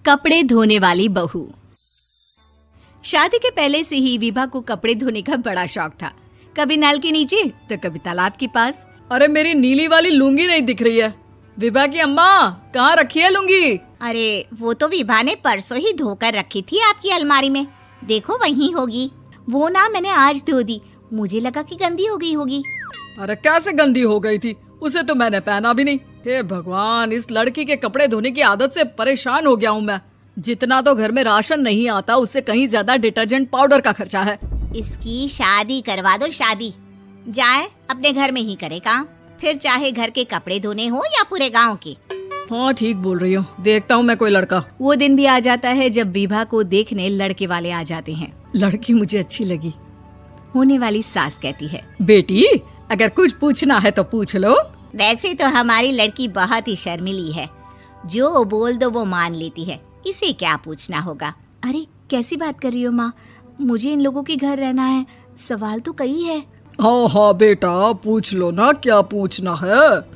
कपड़े धोने वाली बहू। शादी के पहले से ही विभा को कपड़े धोने का बड़ा शौक था। कभी नल के नीचे तो कभी तालाब के पास। अरे मेरी नीली वाली लुंगी नहीं दिख रही है। विभा की अम्मा, कहाँ रखी है लुंगी? अरे वो तो विभा ने परसों ही धोकर रखी थी आपकी अलमारी में, देखो वहीं होगी। वो ना मैंने आज धो दी, मुझे लगा कि गंदी हो गई होगी। अरे कैसे गंदी हो गई थी? उसे तो मैंने पहना भी नहीं। हे भगवान, इस लड़की के कपड़े धोने की आदत से परेशान हो गया हूँ मैं। जितना तो घर में राशन नहीं आता, उससे कहीं ज्यादा डिटर्जेंट पाउडर का खर्चा है। इसकी शादी करवा दो, शादी जाए अपने घर में ही करे काम, फिर चाहे घर के कपड़े धोने हो या पूरे गांव के। हाँ ठीक बोल रही हो, देखता हूँ मैं कोई लड़का। वो दिन भी आ जाता है जब विभा को देखने लड़के वाले आ जाते हैं। लड़की मुझे अच्छी लगी। होने वाली सास कहती है, बेटी अगर कुछ पूछना है तो पूछ लो। वैसे तो हमारी लड़की बहुत ही शर्मिली है, जो बोल दो वो मान लेती है, इसे क्या पूछना होगा। अरे कैसी बात कर रही हो माँ, मुझे इन लोगों के घर रहना है, सवाल तो कई है। हाँ हाँ बेटा, पूछ लो ना, क्या पूछना है।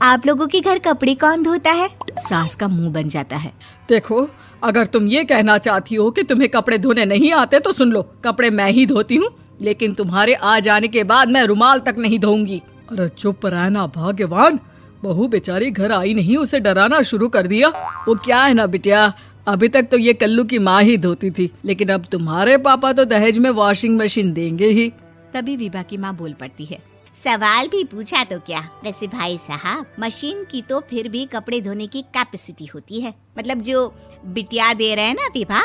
आप लोगों के घर कपड़े कौन धोता है? सास का मुंह बन जाता है। देखो, अगर तुम ये कहना चाहती हो कि तुम्हें कपड़े धोने नहीं आते तो सुन लो, कपड़े मैं ही धोती हूँ, लेकिन तुम्हारे आ जाने के बाद मैं रुमाल तक नहीं धोऊंगी। अरे चुप रहना भाग्यवान, बहू बेचारी घर आई नहीं, उसे डराना शुरू कर दिया। वो क्या है ना बिटिया, अभी तक तो ये कल्लू की माँ ही धोती थी, लेकिन अब तुम्हारे पापा तो दहेज में वॉशिंग मशीन देंगे ही। तभी विभा की माँ बोल पड़ती है, सवाल भी पूछा तो क्या। वैसे भाई साहब, मशीन की तो फिर भी कपड़े धोने की कैपेसिटी होती है, मतलब जो बिटिया दे रहे हैं ना विभा,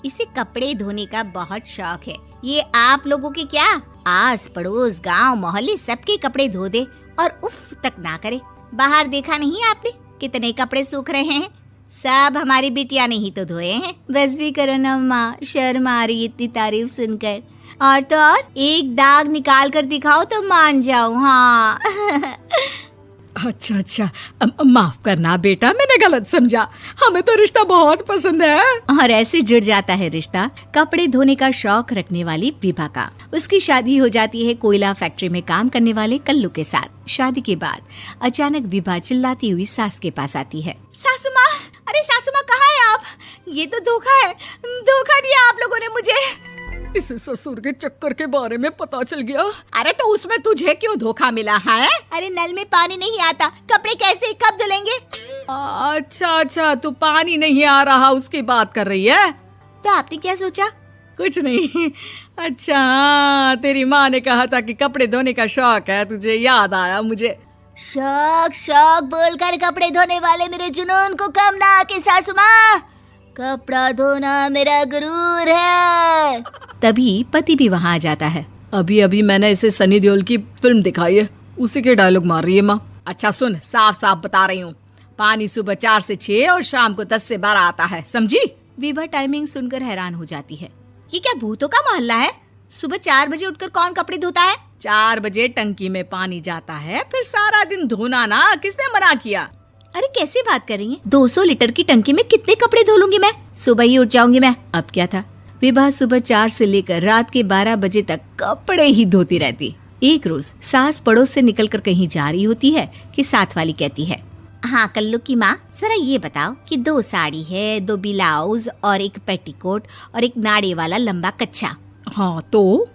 इसे कपड़े धोने का बहुत शौक है। ये आप लोगों के क्या, आस पड़ोस गांव मोहल्ले सबके कपड़े धो दे और उफ तक ना करे। बाहर देखा नहीं आपने कितने कपड़े सूख रहे हैं, सब हमारी बिटिया ने ही तो धोए हैं। बस भी करो ना माँ, शर्म आ रही इतनी तारीफ सुनकर। और तो और एक दाग निकाल कर दिखाओ तो मान जाओ। हाँ अच्छा, माफ करना बेटा, मैंने गलत समझा। हमें तो रिश्ता बहुत पसंद है। और ऐसे जुड़ जाता है रिश्ता कपड़े धोने का शौक रखने वाली विभा का। उसकी शादी हो जाती है कोयला फैक्ट्री में काम करने वाले कल्लू के साथ। शादी के बाद अचानक विभा चिल्लाती हुई सास के पास आती है। सासू माँ, अरे सासू माँ कहाँ है आप? ये तो धोखा है, धोखा दिया आप लोगों ने मुझे। इसे ससुर के चक्कर के बारे में पता चल गया। अरे तो उसमें तुझे क्यों धोखा मिला है? अरे नल में पानी नहीं आता, कपड़े कैसे कब धुलेंगे? अच्छा, तू पानी नहीं आ रहा उसकी बात कर रही है। तो आपने क्या सोचा? कुछ नहीं। अच्छा, तेरी माँ ने कहा था कि कपड़े धोने का शौक है तुझे, याद आया मुझे। शौक बोलकर कपड़े धोने वाले मेरे जुनून को कम ना आके सासू माँ, कपड़ा धोना मेरा गुरूर है। तभी पति भी वहाँ आ जाता है। अभी मैंने इसे सनी देओल की फिल्म दिखाई है, उसी के डायलॉग मार रही है माँ। अच्छा सुन, साफ बता रही हूँ, पानी सुबह 4 से 6 और शाम को 10 से 12 आता है, समझी? विभा टाइमिंग सुनकर हैरान हो जाती है। ये क्या भूतों का मोहल्ला है? सुबह 4 बजे उठकर कौन कपड़े धोता है? 4 बजे टंकी में पानी जाता है, फिर सारा दिन धोना ना, किसने मना किया? अरे कैसी बात कर रही हैं? 200 लीटर की टंकी में कितने कपड़े धो लूंगी मैं, सुबह ही उठ जाऊंगी मैं। अब क्या था, विभा सुबह 4 से लेकर रात के 12 बजे तक कपड़े ही धोती रहती। एक रोज सास पड़ोस से निकलकर कहीं जा रही होती है कि साथ वाली कहती है, हाँ कल्लू की माँ, जरा ये बताओ कि 2 साड़ी है, 2 ब्लाउज और एक पेटीकोट और एक नाड़े वाला लंबा कच्छा। हाँ तो?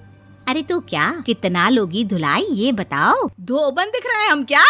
अरे तो क्या, कितना लोगी धुलाई ये बताओ। धोबन दिख रहे हैं हम क्या?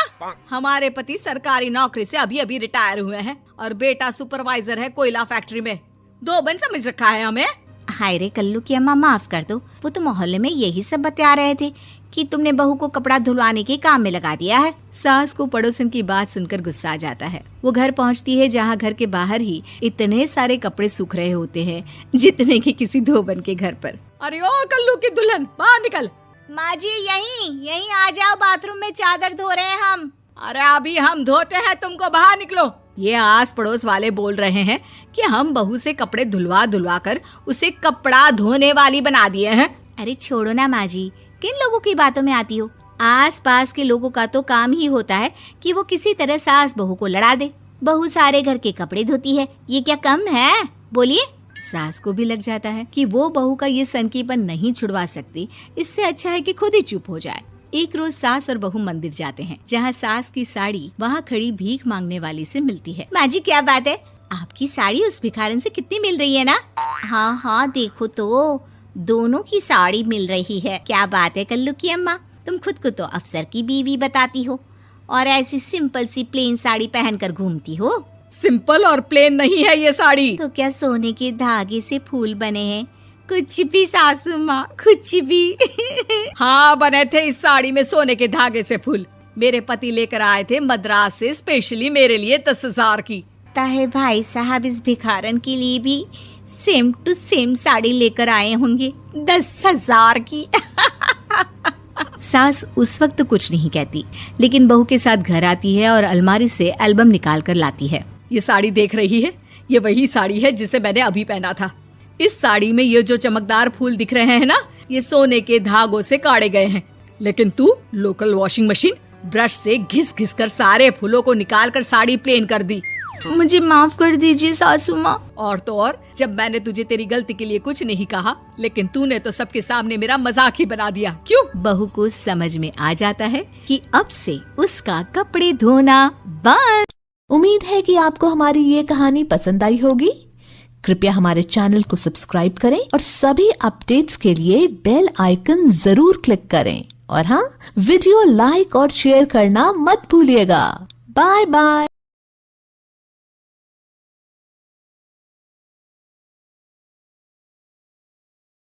हमारे पति सरकारी नौकरी से अभी रिटायर हुए हैं और बेटा सुपरवाइजर है कोयला फैक्ट्री में। धोबन समझ रखा है हमें। हाय रे कल्लू की अम्मा, माफ कर दो, वो तो मोहल्ले में यही सब बता रहे थे कि तुमने बहू को कपड़ा धुलवाने के काम में लगा दिया है। सास को पड़ोसन की बात सुनकर गुस्सा आ जाता है। वो घर पहुंचती है जहां घर के बाहर ही इतने सारे कपड़े सूख रहे होते हैं जितने कि किसी धोबन के घर पर। अरे ओ कल्लू की दुल्हन, बाहर निकल। माँ जी यहीं आ जाओ, बाथरूम में चादर धो रहे हैं हम। अरे अभी हम धोते हैं, तुमको बाहर निकलो। ये आस पड़ोस वाले बोल रहे हैं कि हम बहू से कपड़े धुलवा कर उसे कपड़ा धोने वाली बना दिए हैं। अरे छोड़ो ना माँ जी, किन लोगों की बातों में आती हो? आस पास के लोगों का तो काम ही होता है कि वो किसी तरह सास बहू को लड़ा दे। बहू सारे घर के कपड़े धोती है, ये क्या कम है? बोलिए। सास को भी लग जाता है कि वो बहू का ये सनकीपन नहीं छुड़वा सकती, इससे अच्छा है कि खुद ही चुप हो जाए। एक रोज सास और बहू मंदिर जाते हैं, जहाँ सास की साड़ी वहाँ खड़ी भीख मांगने वाली से मिलती है। माँ जी क्या बात है, आपकी साड़ी उस भिखारन से कितनी मिल रही है ना? हाँ हाँ देखो तो, दोनों की साड़ी मिल रही है। क्या बात है कल्लू की अम्मा, तुम खुद को तो अफसर की बीवी बताती हो और ऐसी सिंपल सी प्लेन साड़ी पहनकर घूमती हो। सिंपल और प्लेन नहीं है ये साड़ी। तो क्या सोने के धागे से फूल बने हैं? कुछ भी सासू माँ, कुछ भी। हाँ बने थे इस साड़ी में सोने के धागे से फूल। मेरे पति लेकर आए थे मद्रास से स्पेशली मेरे लिए 10,000 की। ताहे भाई साहब इस भिखारन के लिए भी सेम टू सेम साड़ी लेकर आए होंगे 10,000 की। सास उस वक्त तो कुछ नहीं कहती, लेकिन बहू के साथ घर आती है और अलमारी से एल्बम निकाल कर लाती है। ये साड़ी देख रही है, ये वही साड़ी है जिसे मैंने अभी पहना था। इस साड़ी में ये जो चमकदार फूल दिख रहे हैं ना, ये सोने के धागों से काढ़े गए हैं। लेकिन तू लोकल वॉशिंग मशीन ब्रश से घिस घिस कर सारे फूलों को निकाल कर साड़ी प्लेन कर दी। मुझे माफ कर दीजिए सासू माँ। और तो और, जब मैंने तुझे तेरी गलती के लिए कुछ नहीं कहा, लेकिन तूने तो सबके सामने मेरा मजाक ही बना दिया। क्यों? बहू को समझ में आ जाता है कि अब से उसका कपड़े धोना बंद। उम्मीद है कि आपको हमारी ये कहानी पसंद आई होगी। कृपया हमारे चैनल को सब्सक्राइब करें और सभी अपडेट्स के लिए बेल आइकन जरूर क्लिक करें। और हाँ, वीडियो लाइक और शेयर करना मत भूलिएगा। Bye bye.